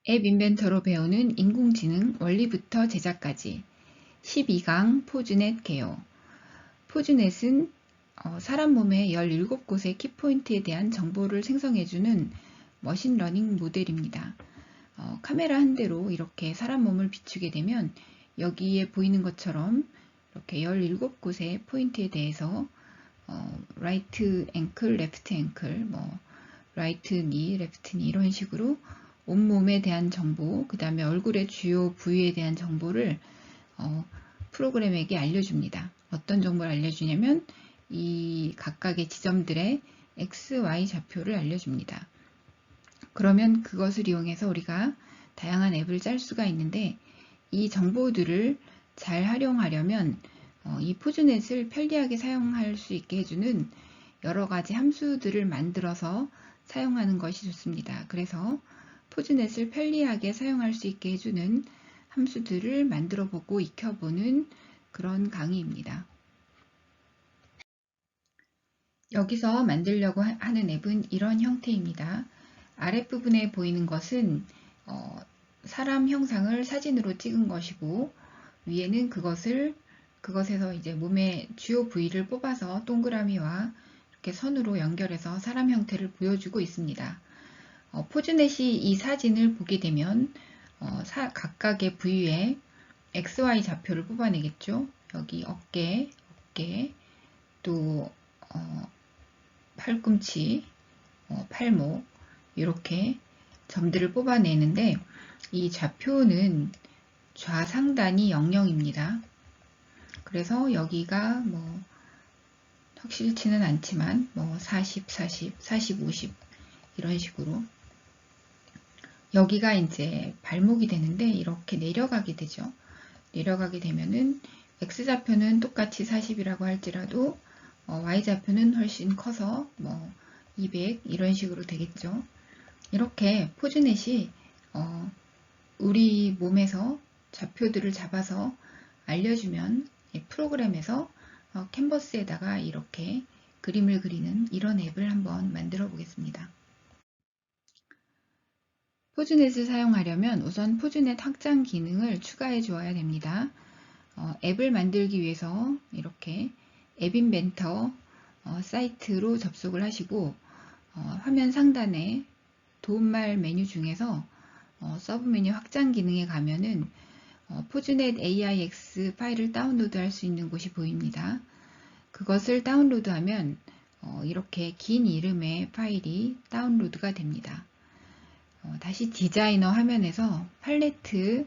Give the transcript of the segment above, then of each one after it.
앱 인벤터로 배우는 인공지능 원리부터 제작까지 12강 포즈넷 개요. 포즈넷은 사람 몸의 17곳의 키포인트에 대한 정보를 생성해주는 머신러닝 모델입니다. 카메라 한 대로 이렇게 사람 몸을 비추게 되면 여기에 보이는 것처럼 이렇게 17곳의 포인트에 대해서 라이트 앵클, 레프트 앵클, 라이트 니, 레프트 니 이런 식으로 온몸에 대한 정보, 그 다음에 얼굴의 주요 부위에 대한 정보를 프로그램에게 알려줍니다. 어떤 정보를 알려주냐면 이 각각의 지점들의 X, Y 좌표를 알려줍니다. 그러면 그것을 이용해서 우리가 다양한 앱을 짤 수가 있는데 이 정보들을 잘 활용하려면 이 포즈넷을 편리하게 사용할 수 있게 해주는 여러 가지 함수들을 만들어서 사용하는 것이 좋습니다. 그래서 포즈넷을 편리하게 사용할 수 있게 해주는 함수들을 만들어 보고 익혀보는 그런 강의입니다. 여기서 만들려고 하는 앱은 이런 형태입니다. 아랫부분에 보이는 것은 사람 형상을 사진으로 찍은 것이고 위에는 그것에서 이제 몸의 주요 부위를 뽑아서 동그라미와 이렇게 선으로 연결해서 사람 형태를 보여주고 있습니다. 포즈넷이 이 사진을 보게 되면 각각의 부위에 XY 좌표를 뽑아내겠죠. 여기 어깨, 또 팔꿈치, 팔목 이렇게 점들을 뽑아내는데 이 좌표는 좌상단이 00입니다. 그래서 여기가 확실치는 않지만 40, 40, 40, 50 이런 식으로 여기가 이제 발목이 되는데 이렇게 내려가게 되죠. 내려가게 되면은 X좌표는 똑같이 40이라고 할지라도 Y좌표는 훨씬 커서 200 이런 식으로 되겠죠. 이렇게 포즈넷이 우리 몸에서 좌표들을 잡아서 알려주면 프로그램에서 캔버스에다가 이렇게 그림을 그리는 이런 앱을 한번 만들어 보겠습니다. 포즈넷을 사용하려면 우선 포즈넷 확장 기능을 추가해 주어야 됩니다. 앱을 만들기 위해서 이렇게 앱 인벤터 사이트로 접속을 하시고 화면 상단에 도움말 메뉴 중에서 서브 메뉴 확장 기능에 가면은 포즈넷 AIX 파일을 다운로드 할 수 있는 곳이 보입니다. 그것을 다운로드하면 이렇게 긴 이름의 파일이 다운로드가 됩니다. 다시 디자이너 화면에서 팔레트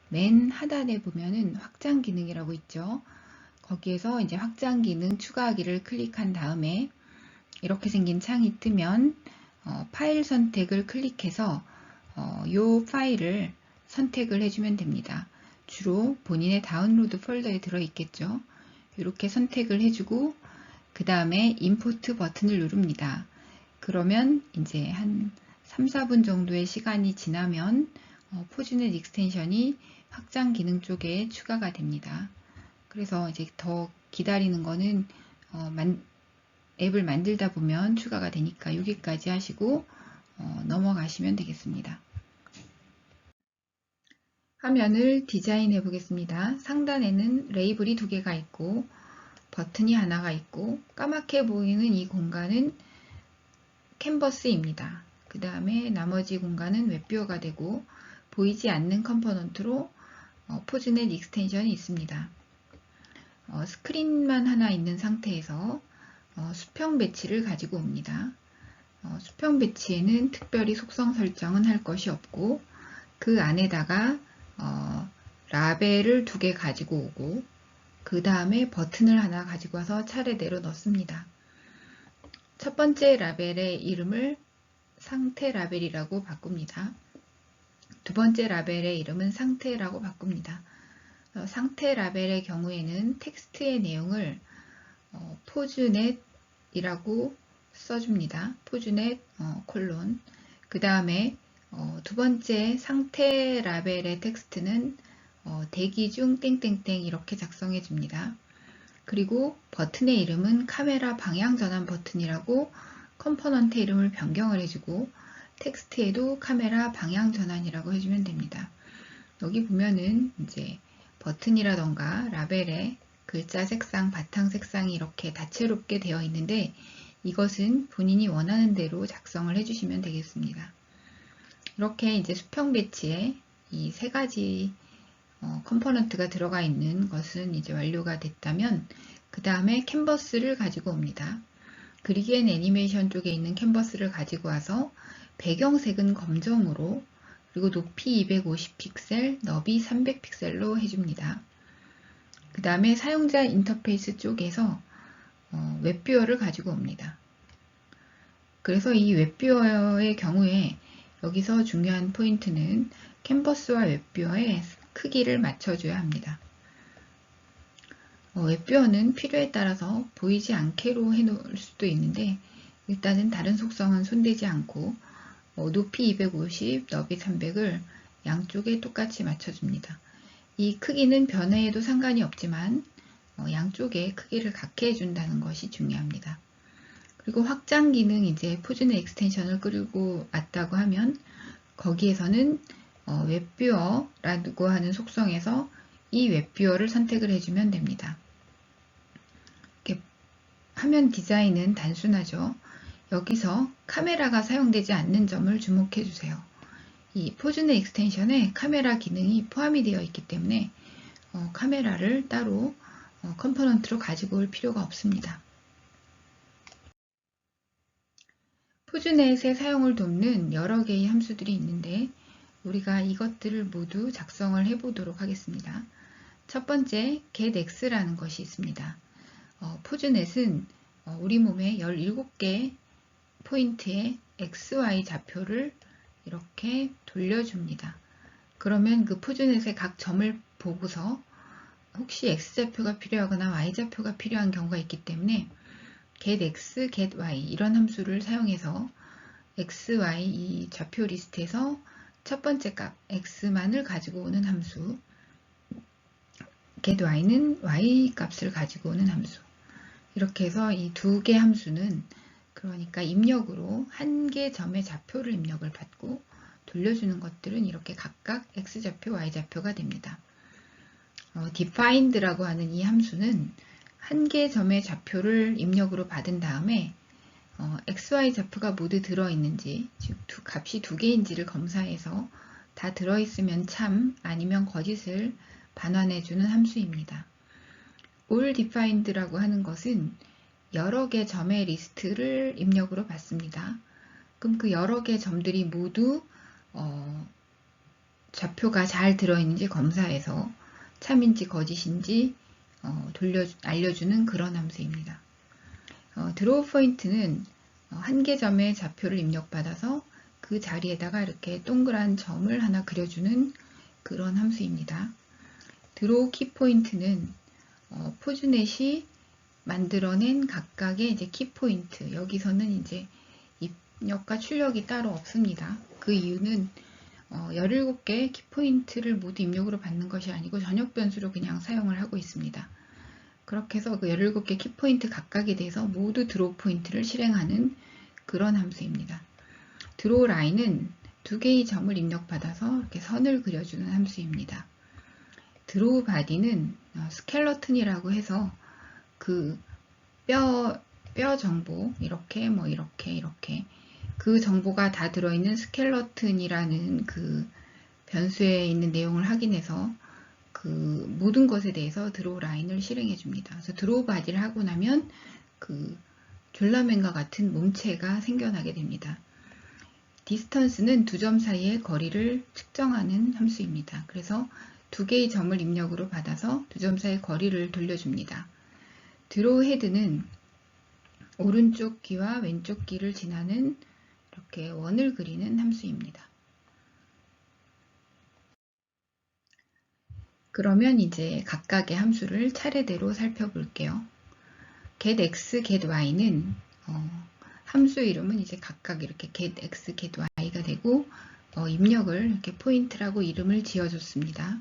맨 하단에 보면은 확장 기능이라고 있죠. 거기에서 이제 확장 기능 추가하기를 클릭한 다음에 이렇게 생긴 창이 뜨면 파일 선택을 클릭해서 이 파일을 선택을 해주면 됩니다. 주로 본인의 다운로드 폴더에 들어있겠죠. 이렇게 선택을 해주고 그 다음에 임포트 버튼을 누릅니다. 그러면 이제 한 3, 4분 정도의 시간이 지나면 포즈넷 익스텐션이 확장 기능 쪽에 추가가 됩니다. 그래서 이제 더 기다리는 거는 앱을 만들다 보면 추가가 되니까 여기까지 하시고 넘어가시면 되겠습니다. 화면을 디자인해 보겠습니다. 상단에는 레이블이 2개가 있고 버튼이 하나가 있고 까맣게 보이는 이 공간은 캔버스입니다. 그 다음에 나머지 공간은 웹뷰어가 되고 보이지 않는 컴포넌트로 포즈넷 익스텐션이 있습니다. 스크린만 하나 있는 상태에서 수평 배치를 가지고 옵니다. 수평 배치에는 특별히 속성 설정은 할 것이 없고 그 안에다가 라벨을 2개 가지고 오고 그 다음에 버튼을 하나 가지고 와서 차례대로 넣습니다. 첫 번째 라벨의 이름을 상태 라벨이라고 바꿉니다. 두 번째 라벨의 이름은 상태라고 바꿉니다. 상태 라벨의 경우에는 텍스트의 내용을 포즈넷이라고 써줍니다. 포즈넷 콜론. 그 다음에 두 번째 상태 라벨의 텍스트는 대기 중 땡땡땡 이렇게 작성해 줍니다. 그리고 버튼의 이름은 카메라 방향 전환 버튼이라고 컴포넌트 이름을 변경을 해주고 텍스트에도 카메라 방향 전환이라고 해주면 됩니다. 여기 보면은 이제 버튼이라던가 라벨에 글자 색상, 바탕 색상이 이렇게 다채롭게 되어 있는데 이것은 본인이 원하는 대로 작성을 해주시면 되겠습니다. 이렇게 이제 수평 배치에 이 세 가지 컴포넌트가 들어가 있는 것은 이제 완료가 됐다면 그 다음에 캔버스를 가지고 옵니다. 그리기 앤 애니메이션 쪽에 있는 캔버스를 가지고 와서 배경색은 검정으로 그리고 높이 250픽셀, 너비 300픽셀로 해줍니다. 그 다음에 사용자 인터페이스 쪽에서 웹뷰어를 가지고 옵니다. 그래서 이 웹뷰어의 경우에 여기서 중요한 포인트는 캔버스와 웹뷰어의 크기를 맞춰줘야 합니다. 웹뷰어는 필요에 따라서 보이지 않게로 해놓을 수도 있는데 일단은 다른 속성은 손대지 않고 높이 250, 너비 300을 양쪽에 똑같이 맞춰줍니다. 이 크기는 변화해도 상관이 없지만 양쪽의 크기를 같게 해준다는 것이 중요합니다. 그리고 확장 기능 이제 포즈네 익스텐션을 끌고 왔다고 하면 거기에서는 웹뷰어라고 하는 속성에서 이 웹뷰어를 선택을 해주면 됩니다. 이렇게 화면 디자인은 단순하죠. 여기서 카메라가 사용되지 않는 점을 주목해 주세요. 이 포즈네 익스텐션에 카메라 기능이 포함이 되어 있기 때문에 카메라를 따로 컴포넌트로 가지고 올 필요가 없습니다. 포즈넷의 사용을 돕는 여러 개의 함수들이 있는데 우리가 이것들을 모두 작성을 해 보도록 하겠습니다. 첫 번째 getX라는 것이 있습니다. 포즈넷은 우리 몸의 17개 포인트의 XY 좌표를 이렇게 돌려줍니다. 그러면 그 포즈넷의 각 점을 보고서 혹시 X좌표가 필요하거나 Y좌표가 필요한 경우가 있기 때문에 getX, getY 이런 함수를 사용해서 X, Y 이 좌표 리스트에서 첫 번째 값 X만을 가지고 오는 함수, getY는 Y 값을 가지고 오는 함수. 이렇게 해서 이 두 개 함수는 그러니까 입력으로 한 개 점의 좌표를 입력을 받고 돌려주는 것들은 이렇게 각각 X좌표, Y좌표가 됩니다. defined라고 하는 이 함수는 한 개 점의 좌표를 입력으로 받은 다음에 XY 좌표가 모두 들어있는지, 즉 값이 두 개인지를 검사해서 다 들어있으면 참, 아니면 거짓을 반환해주는 함수입니다. all defined라고 하는 것은 여러 개 점의 리스트를 입력으로 받습니다. 그럼 그 여러 개 점들이 모두 좌표가 잘 들어있는지 검사해서 참인지 거짓인지 알려주는 그런 함수입니다. 드로우 포인트는 한 개 점의 좌표를 입력받아서 그 자리에다가 이렇게 동그란 점을 하나 그려주는 그런 함수입니다. 드로우 키 포인트는 포즈넷이 만들어낸 각각의 이제 키 포인트, 여기서는 이제 입력과 출력이 따로 없습니다. 그 이유는 17개 키 포인트를 모두 입력으로 받는 것이 아니고 전역 변수로 그냥 사용을 하고 있습니다. 그렇게 해서 그 17개 키 포인트 각각에 대해서 모두 드로우 포인트를 실행하는 그런 함수입니다. 드로우 라인은 두 개의 점을 입력받아서 이렇게 선을 그려주는 함수입니다. 드로우 바디는 스켈러튼이라고 해서 그 뼈 정보 이렇게 그 정보가 다 들어있는 스켈러튼이라는 그 변수에 있는 내용을 확인해서 그 모든 것에 대해서 드로우 라인을 실행해 줍니다. 그래서 드로우 바디를 하고 나면 그 졸라맨과 같은 몸체가 생겨나게 됩니다. 디스턴스는 두 점 사이의 거리를 측정하는 함수입니다. 그래서 두 개의 점을 입력으로 받아서 두 점 사이의 거리를 돌려줍니다. 드로우 헤드는 오른쪽 귀와 왼쪽 귀를 지나는 이렇게 원을 그리는 함수입니다. 그러면 이제 각각의 함수를 차례대로 살펴볼게요. getX, getY는 함수 이름은 이제 각각 이렇게 getX, getY가 되고 입력을 이렇게 포인트라고 이름을 지어줬습니다.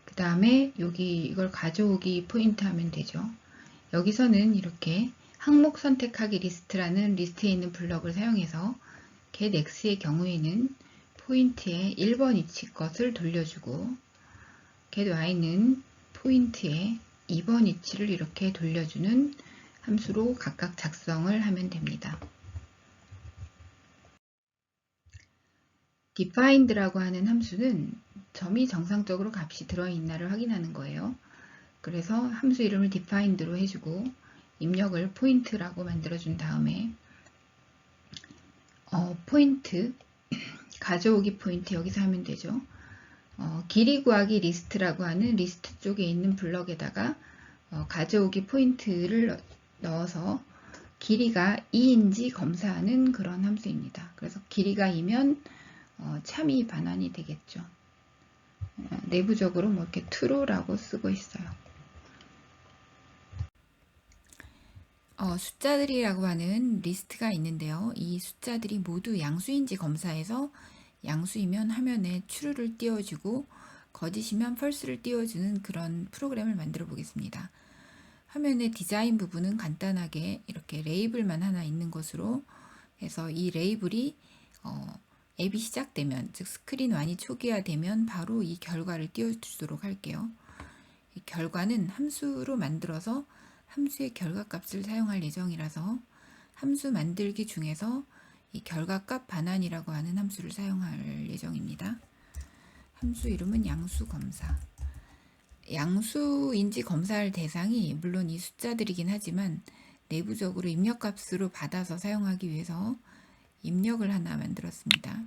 그 다음에 여기 이걸 가져오기 포인트 하면 되죠. 여기서는 이렇게 항목 선택하기 리스트라는 리스트에 있는 블럭을 사용해서 get x의 경우에는 포인트에 1번 위치 것을 돌려주고 get y는 포인트에 2번 위치를 이렇게 돌려주는 함수로 각각 작성을 하면 됩니다. defined라고 하는 함수는 점이 정상적으로 값이 들어있나를 확인하는 거예요. 그래서 함수 이름을 defined로 해주고 입력을 포인트라고 만들어준 다음에 포인트, 가져오기 포인트 여기서 하면 되죠. 길이 구하기 리스트라고 하는 리스트 쪽에 있는 블럭에다가 가져오기 포인트를 넣어서 길이가 2인지 검사하는 그런 함수입니다. 그래서 길이가 2면 참이 반환이 되겠죠. 내부적으로 뭐 이렇게 true라고 쓰고 있어요. 숫자들이라고 하는 리스트가 있는데요. 이 숫자들이 모두 양수인지 검사해서 양수이면 화면에 true를 띄워주고 거짓이면 false를 띄워주는 그런 프로그램을 만들어 보겠습니다. 화면의 디자인 부분은 간단하게 이렇게 레이블만 하나 있는 것으로 해서 이 레이블이 앱이 시작되면, 즉 스크린 1이 초기화되면 바로 이 결과를 띄워주도록 할게요. 이 결과는 함수로 만들어서 함수의 결과값을 사용할 예정이라서 함수 만들기 중에서 이 결과값 반환이라고 하는 함수를 사용할 예정입니다. 함수 이름은 양수검사. 양수인지 검사할 대상이 물론 이 숫자들이긴 하지만 내부적으로 입력값으로 받아서 사용하기 위해서 입력을 하나 만들었습니다.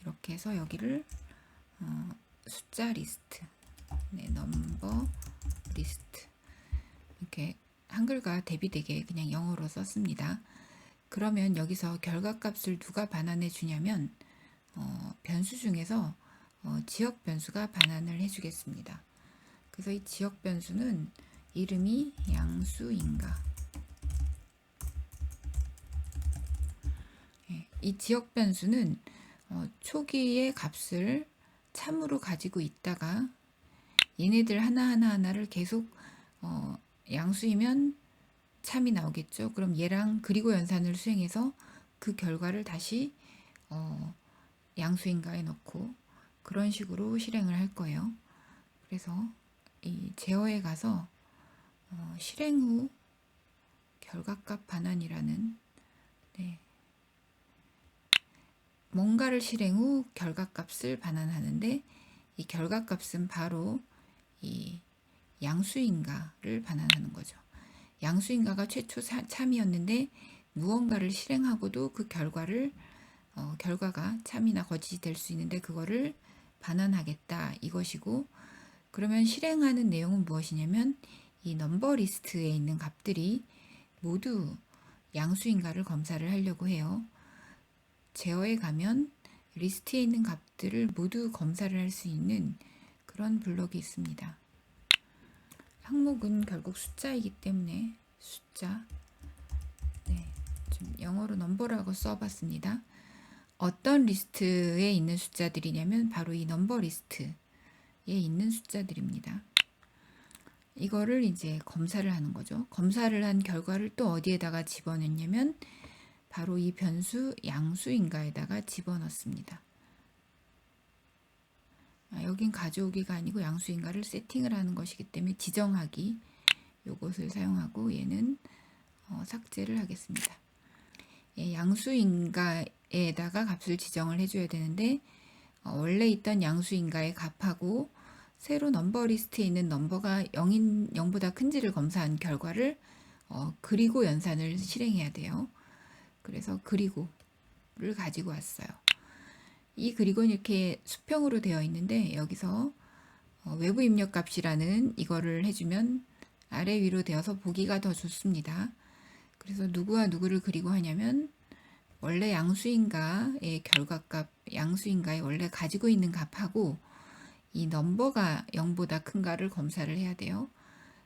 이렇게 해서 여기를 숫자 리스트, 넘버 리스트 이렇게 한글과 대비되게 그냥 영어로 썼습니다. 그러면 여기서 결과값을 누가 반환해 주냐면 변수 중에서 지역 변수가 반환을 해주겠습니다. 그래서 이 지역 변수는 이름이 양수인가. 이 지역 변수는 초기의 값을 참으로 가지고 있다가 얘네들 하나를 계속 양수이면 참이 나오겠죠. 그럼 얘랑 그리고 연산을 수행해서 그 결과를 다시 양수인가에 넣고 그런 식으로 실행을 할 거예요. 그래서 이 제어에 가서 실행 후 결과값 반환이라는 뭔가를 실행 후 결과값을 반환하는데 이 결과값은 바로 이 양수인가를 반환하는 거죠. 양수인가가 최초 참이었는데 무언가를 실행하고도 그 결과가 참이나 거짓이 될 수 있는데 그거를 반환하겠다 이것이고, 그러면 실행하는 내용은 무엇이냐면 이 넘버 리스트에 있는 값들이 모두 양수인가를 검사를 하려고 해요. 제어에 가면 리스트에 있는 값들을 모두 검사를 할 수 있는 그런 블럭이 있습니다. 항목은 결국 숫자이기 때문에 숫자, 좀 영어로 넘버라고 써봤습니다. 어떤 리스트에 있는 숫자들이냐면 바로 이 넘버 리스트에 있는 숫자들입니다. 이거를 이제 검사를 하는 거죠. 검사를 한 결과를 또 어디에다가 집어넣냐면 바로 이 변수 양수인가에다가 집어넣습니다. 여긴 가져오기가 아니고 양수인가를 세팅을 하는 것이기 때문에 지정하기 요것을 사용하고 얘는 삭제를 하겠습니다. 양수인가에다가 값을 지정을 해줘야 되는데 원래 있던 양수인가의 값하고 새로 넘버 리스트에 있는 넘버가 0보다 큰지를 검사한 결과를 그리고 연산을 실행해야 돼요. 그래서 그리고를 가지고 왔어요. 이 그리고는 이렇게 수평으로 되어 있는데 여기서 외부 입력 값이라는 이거를 해주면 아래 위로 되어서 보기가 더 좋습니다. 그래서 누구와 누구를 그리고 하냐면 원래 양수인가의 결과값, 양수인가에 원래 가지고 있는 값하고 이 넘버가 0보다 큰가를 검사를 해야 돼요.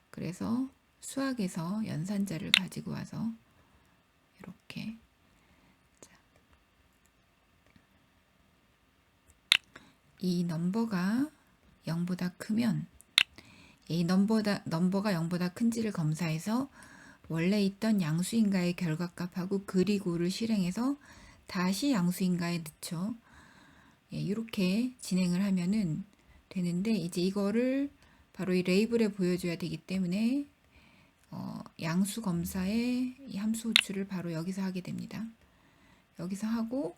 그래서 수학에서 연산자를 가지고 와서 이렇게 이 넘버가 0보다 크면 이 넘버가 0보다 큰지를 검사해서 원래 있던 양수인가의 결과값하고 그리고를 실행해서 다시 양수인가에 넣죠. 예, 이렇게 진행을 하면은 되는데, 이제 이거를 바로 이 레이블에 보여줘야 되기 때문에 양수 검사의 이 함수 호출을 바로 여기서 하게 됩니다. 여기서 하고,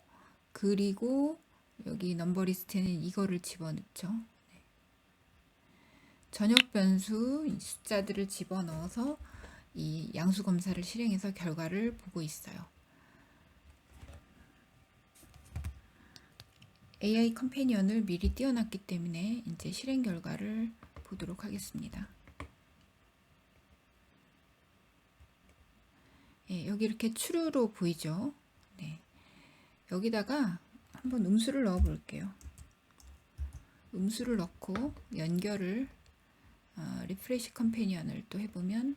그리고 여기 넘버 리스트에는 이거를 집어넣죠. 네. 전역 변수 숫자들을 집어넣어서 이 양수 검사를 실행해서 결과를 보고 있어요. AI 컴패니언을 미리 띄워놨기 때문에 이제 실행 결과를 보도록 하겠습니다. 예, 여기 이렇게 true로 보이죠? 네. 여기다가 한번 음수를 넣어 볼게요. 음수를 넣고 연결을 리프레시 컴패니언을 또 해보면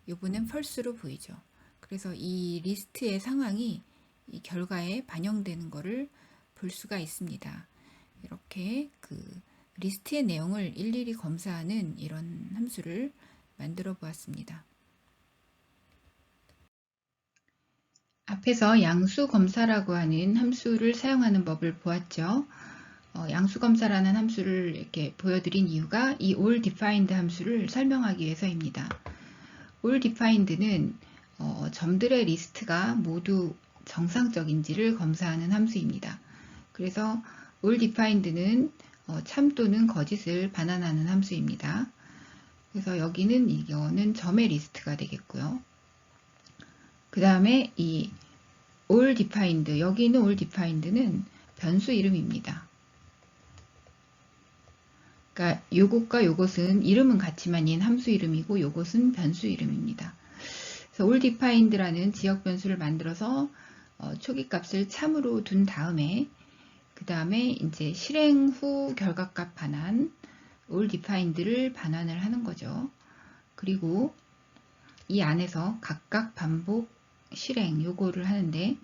이번엔 false로 보이죠. 그래서 이 리스트의 상황이 이 결과에 반영되는 것을 볼 수가 있습니다. 이렇게 그 리스트의 내용을 일일이 검사하는 이런 함수를 만들어 보았습니다. 앞에서 양수 검사라고 하는 함수를 사용하는 법을 보았죠. 양수 검사라는 함수를 이렇게 보여드린 이유가 이 all defined 함수를 설명하기 위해서입니다. all defined는 점들의 리스트가 모두 정상적인지를 검사하는 함수입니다. 그래서 all defined는 참 또는 거짓을 반환하는 함수입니다. 그래서 여기는 이거는 점의 리스트가 되겠고요. 그 다음에 이 all defined, 여기 있는 all defined는 변수 이름입니다. 그러니까 요것과 요것은 이름은 같지만 얘는 함수 이름이고 요것은 변수 이름입니다. 그래서 all defined라는 지역 변수를 만들어서 초기 값을 참으로 둔 다음에 그 다음에 이제 실행 후 결과값 반환 all defined를 반환을 하는 거죠. 그리고 이 안에서 각각 반복 실행 요거를 하는데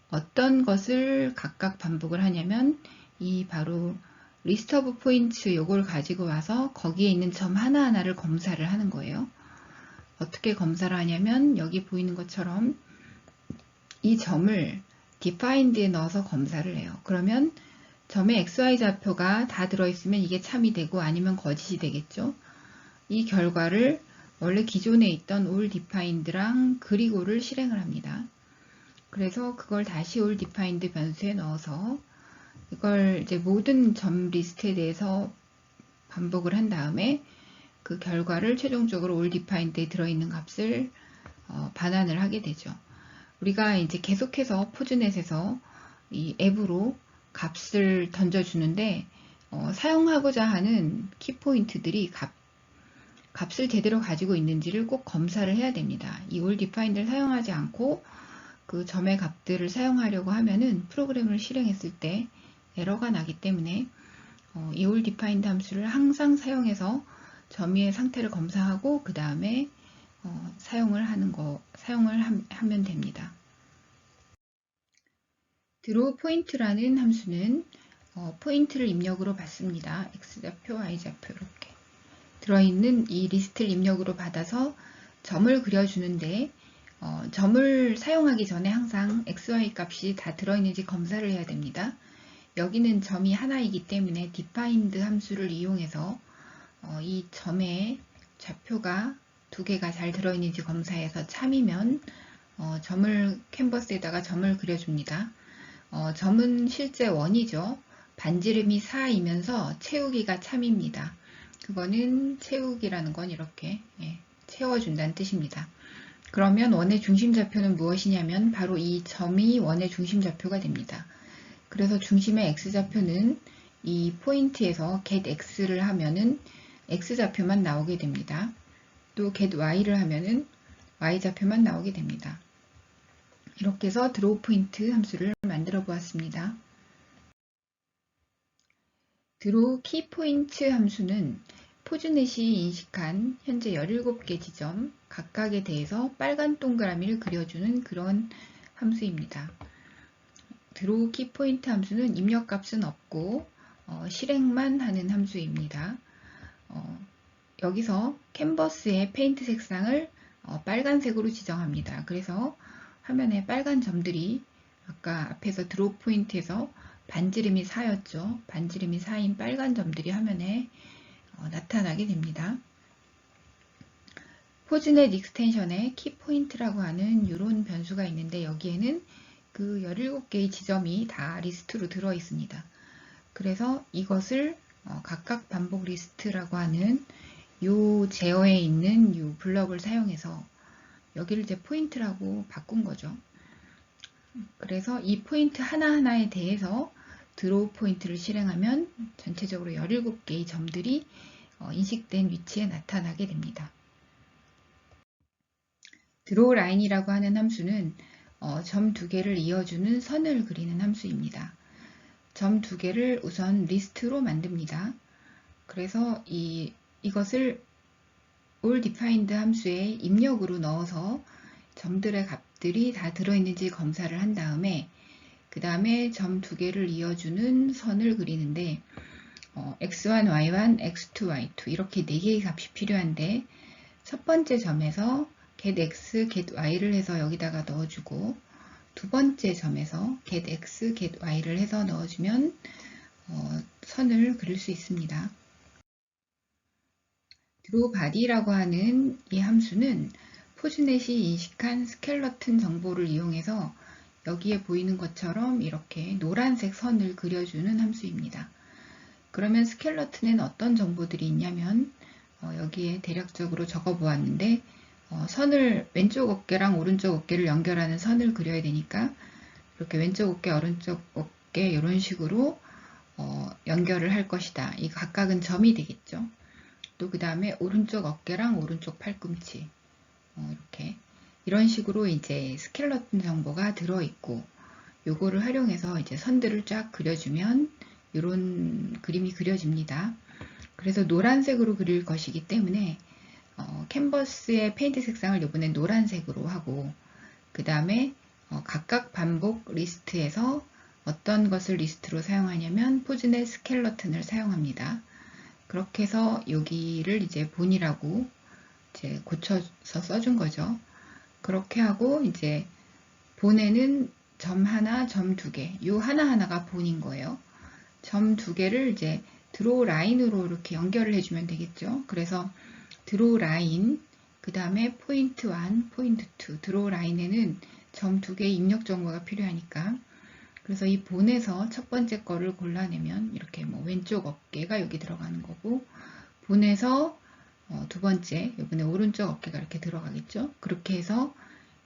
어떤 것을 각각 반복을 하냐면 이 바로 리스트 오브 포인트 요걸 가지고 와서 거기에 있는 점 하나하나를 검사를 하는 거예요. 어떻게 검사를 하냐면 여기 보이는 것처럼 이 점을 defined에 넣어서 검사를 해요. 그러면 점의 XY 좌표가 다 들어있으면 이게 참이 되고 아니면 거짓이 되겠죠. 이 결과를 원래 기존에 있던 all defined랑 그리고를 실행을 합니다. 그래서 그걸 다시 all defined 변수에 넣어서 이걸 이제 모든 점 리스트에 대해서 반복을 한 다음에 그 결과를 최종적으로 all defined에 들어있는 값을 반환을 하게 되죠. 우리가 이제 계속해서 포즈넷에서 이 앱으로 값을 던져주는데 사용하고자 하는 키포인트들이 값을 제대로 가지고 있는지를 꼭 검사를 해야 됩니다. 이 all defined를 사용하지 않고 그 점의 값들을 사용하려고 하면은 프로그램을 실행했을 때 에러가 나기 때문에 이 all defined 함수를 항상 사용해서 점의 상태를 검사하고 그 다음에 사용을 하면 됩니다. draw point라는 함수는 포인트를 입력으로 받습니다. x좌표, y좌표 이렇게 들어있는 이 리스트를 입력으로 받아서 점을 그려주는데 점을 사용하기 전에 항상 xy 값이 다 들어있는지 검사를 해야 됩니다. 여기는 점이 하나이기 때문에 defined 함수를 이용해서 이 점의 좌표가 두 개가 잘 들어있는지 검사해서 참이면 점을 캔버스에다가 점을 그려줍니다. 점은 실제 원이죠. 반지름이 4이면서 채우기가 참입니다. 그거는 채우기라는 건 이렇게 채워준다는 뜻입니다. 그러면 원의 중심좌표는 무엇이냐면 바로 이 점이 원의 중심좌표가 됩니다. 그래서 중심의 x좌표는 이 포인트에서 get x를 하면은 x좌표만 나오게 됩니다. 또 get y를 하면은 y좌표만 나오게 됩니다. 이렇게 해서 draw point 함수를 만들어 보았습니다. draw key point 함수는 포즈넷이 인식한 현재 17개 지점 각각에 대해서 빨간 동그라미를 그려주는 그런 함수입니다. draw key point 함수는 입력값은 없고 실행만 하는 함수입니다. 여기서 캔버스의 페인트 색상을 빨간색으로 지정합니다. 그래서 화면에 빨간 점들이 아까 앞에서 드로우 포인트에서 반지름이 4였죠. 반지름이 4인 빨간 점들이 화면에 나타나게 됩니다. 포즈넷 익스텐션의 키포인트라고 하는 이런 변수가 있는데 여기에는 그 17개의 지점이 다 리스트로 들어 있습니다. 그래서 이것을 각각 반복 리스트라고 하는 요 제어에 있는 요 블럭을 사용해서 여기를 이제 포인트라고 바꾼 거죠. 그래서 이 포인트 하나하나에 대해서 드로우 포인트를 실행하면 전체적으로 17개의 점들이 인식된 위치에 나타나게 됩니다. 드로우 라인이라고 하는 함수는 점 2개를 이어주는 선을 그리는 함수입니다. 점 2개를 우선 리스트로 만듭니다. 그래서 이것을 allDefined 함수에 입력으로 넣어서 점들의 값들이 다 들어있는지 검사를 한 다음에 그 다음에 점 2개를 이어주는 선을 그리는데 x1, y1, x2, y2 이렇게 4개의 값이 필요한데 첫 번째 점에서 getx, gety를 해서 여기다가 넣어주고 두 번째 점에서 getx, gety를 해서 넣어주면 선을 그릴 수 있습니다. 드로우바디라고 하는 이 함수는 포즈넷이 인식한 스켈러튼 정보를 이용해서 여기에 보이는 것처럼 이렇게 노란색 선을 그려주는 함수입니다. 그러면 스켈러튼에는 어떤 정보들이 있냐면 여기에 대략적으로 적어 보았는데 선을 왼쪽 어깨랑 오른쪽 어깨를 연결하는 선을 그려야 되니까 이렇게 왼쪽 어깨, 오른쪽 어깨 이런 식으로 연결을 할 것이다. 이 각각은 점이 되겠죠. 또 그 다음에 오른쪽 어깨랑 오른쪽 팔꿈치 이렇게 이런 식으로 이제 스켈러튼 정보가 들어있고 요거를 활용해서 이제 선들을 쫙 그려주면 이런 그림이 그려집니다. 그래서 노란색으로 그릴 것이기 때문에 캔버스의 페인트 색상을 이번에 노란색으로 하고 그 다음에 각각 반복 리스트에서 어떤 것을 리스트로 사용하냐면 포즈넷 스켈러튼을 사용합니다. 그렇게 해서 여기를 이제 본이라고 이제 고쳐서 써준 거죠. 그렇게 하고 이제 본에는 점 하나, 점 2개, 요 하나하나가 본인 거예요. 점 2개를 이제 드로우 라인으로 이렇게 연결을 해주면 되겠죠. 그래서 드로우 라인, 그 다음에 포인트 1, 포인트 2, 드로우 라인에는 점 2개의 입력 정보가 필요하니까 그래서 이 본에서 첫 번째 거를 골라내면 이렇게 뭐 왼쪽 어깨가 여기 들어가는 거고 본에서 두 번째, 이번에 오른쪽 어깨가 이렇게 들어가겠죠. 그렇게 해서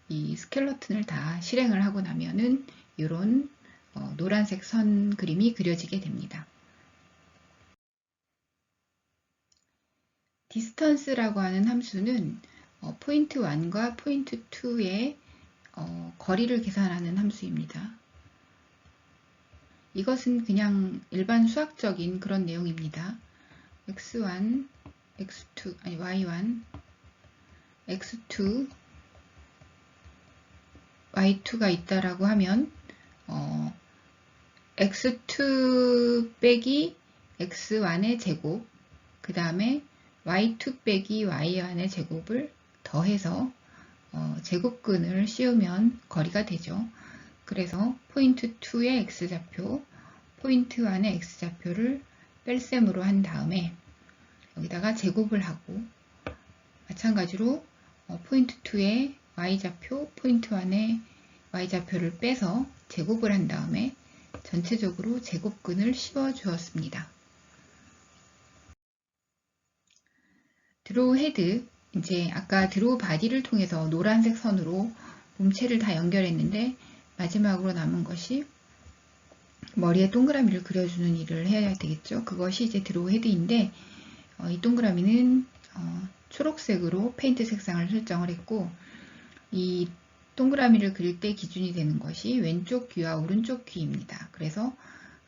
이 스켈러튼을 다 실행을 하고 나면은 이런 노란색 선 그림이 그려지게 됩니다. 디스턴스라고 하는 함수는 포인트 1과 포인트 2의 거리를 계산하는 함수입니다. 이것은 그냥 일반 수학적인 그런 내용입니다. x1, x2, 아니 y1, x2, y2가 있다라고 하면 x2 빼기 x1의 제곱, 그 다음에 y2 빼기 y1의 제곱을 더해서 제곱근을 씌우면 거리가 되죠. 그래서 포인트 2의 x좌표, 포인트 1의 x좌표를 뺄셈으로 한 다음에 여기다가 제곱을 하고 마찬가지로 포인트 2의 y좌표, 포인트 1의 y좌표를 빼서 제곱을 한 다음에 전체적으로 제곱근을 씌워 주었습니다. 드로우 헤드, 이제 아까 드로우 바디를 통해서 노란색 선으로 몸체를 다 연결했는데 마지막으로 남은 것이 머리에 동그라미를 그려주는 일을 해야 되겠죠. 그것이 이제 드로우 헤드인데 이 동그라미는 초록색으로 페인트 색상을 설정을 했고 이 동그라미를 그릴 때 기준이 되는 것이 왼쪽 귀와 오른쪽 귀입니다. 그래서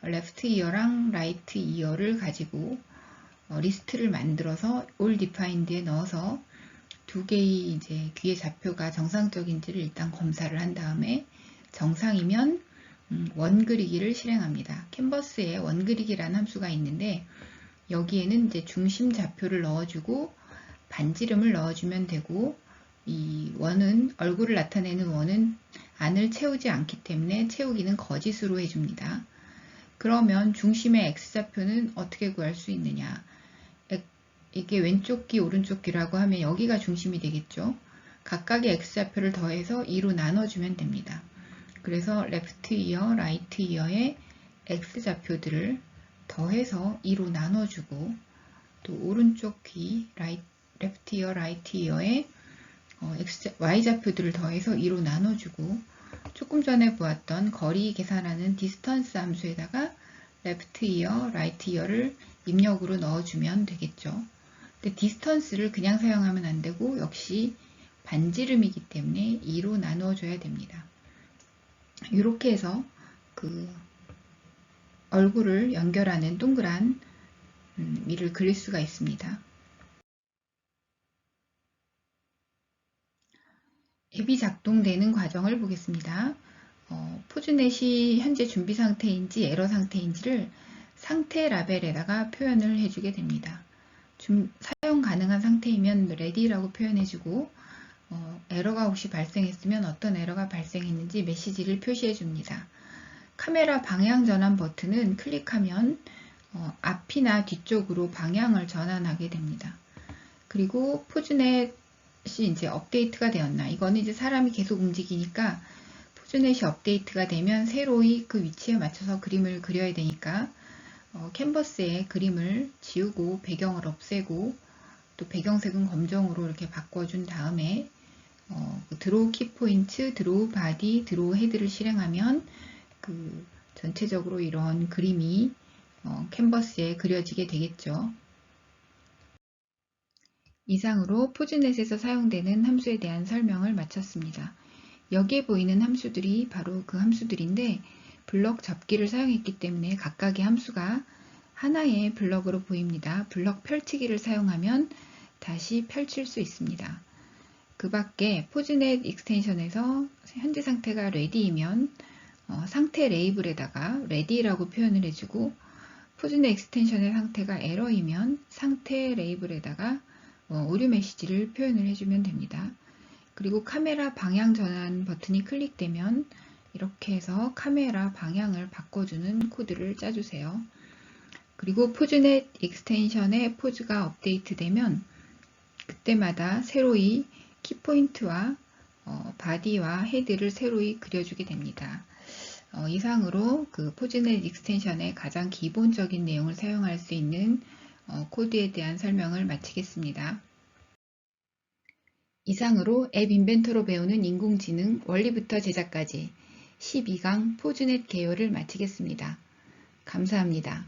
레프트 이어랑 라이트 이어를 가지고 리스트를 만들어서 allDefined에 넣어서 두 개의 이제 귀의 좌표가 정상적인지를 일단 검사를 한 다음에 정상이면 원그리기를 실행합니다. 캔버스에 원그리기라는 함수가 있는데 여기에는 이제 중심 좌표를 넣어주고 반지름을 넣어주면 되고 이 원은, 얼굴을 나타내는 원은 안을 채우지 않기 때문에 채우기는 거짓으로 해줍니다. 그러면 중심의 x좌표는 어떻게 구할 수 있느냐? 이게 왼쪽 기, 오른쪽 기라고 하면 여기가 중심이 되겠죠. 각각의 x좌표를 더해서 2로 나눠주면 됩니다. 그래서 레프트 이어, 라이트 이어의 x좌표들을 더해서 2로 나눠주고, 또 오른쪽 귀, 레프트 이어, 라이트 이어의 y좌표들을 더해서 2로 나눠주고, 조금 전에 보았던 거리 계산하는 디스턴스 함수에다가 레프트 이어, 라이트 이어를 입력으로 넣어주면 되겠죠. 근데 디스턴스를 그냥 사용하면 안 되고 역시 반지름이기 때문에 2로 나누어줘야 됩니다. 이렇게 해서 그 얼굴을 연결하는 동그란 미를 그릴 수가 있습니다. 앱이 작동되는 과정을 보겠습니다. 포즈넷이 현재 준비 상태인지 에러 상태인지를 상태 라벨에다가 표현을 해주게 됩니다. 사용 가능한 상태이면 ready라고 표현해주고, 에러가 혹시 발생했으면 어떤 에러가 발생했는지 메시지를 표시해 줍니다. 카메라 방향 전환 버튼은 클릭하면 앞이나 뒤쪽으로 방향을 전환하게 됩니다. 그리고 포즈넷이 이제 업데이트가 되었나? 이거는 이제 사람이 계속 움직이니까 포즈넷이 업데이트가 되면 새로이 그 위치에 맞춰서 그림을 그려야 되니까 캔버스에 그림을 지우고 배경을 없애고 또 배경색은 검정으로 이렇게 바꿔준 다음에 드로우 키포인트, 드로우 바디, 드로우 헤드를 실행하면 그 전체적으로 이런 그림이 캔버스에 그려지게 되겠죠. 이상으로 포즈넷에서 사용되는 함수에 대한 설명을 마쳤습니다. 여기에 보이는 함수들이 바로 그 함수들인데 블럭 접기를 사용했기 때문에 각각의 함수가 하나의 블럭으로 보입니다. 블럭 펼치기를 사용하면 다시 펼칠 수 있습니다. 그 밖에 포즈넷 익스텐션에서 현재 상태가 ready이면 상태 레이블에다가 ready라고 표현을 해주고, 포즈넷 익스텐션의 상태가 에러이면 상태 레이블에다가 오류 메시지를 표현을 해주면 됩니다. 그리고 카메라 방향 전환 버튼이 클릭되면 이렇게 해서 카메라 방향을 바꿔주는 코드를 짜주세요. 그리고 포즈넷 익스텐션의 포즈가 업데이트 되면 그때마다 새로이 키포인트와 바디와 헤드를 새로이 그려주게 됩니다. 이상으로 그 포즈넷 익스텐션의 가장 기본적인 내용을 사용할 수 있는 코드에 대한 설명을 마치겠습니다. 이상으로 앱 인벤터로 배우는 인공지능 원리부터 제작까지 12강 포즈넷 개요를 마치겠습니다. 감사합니다.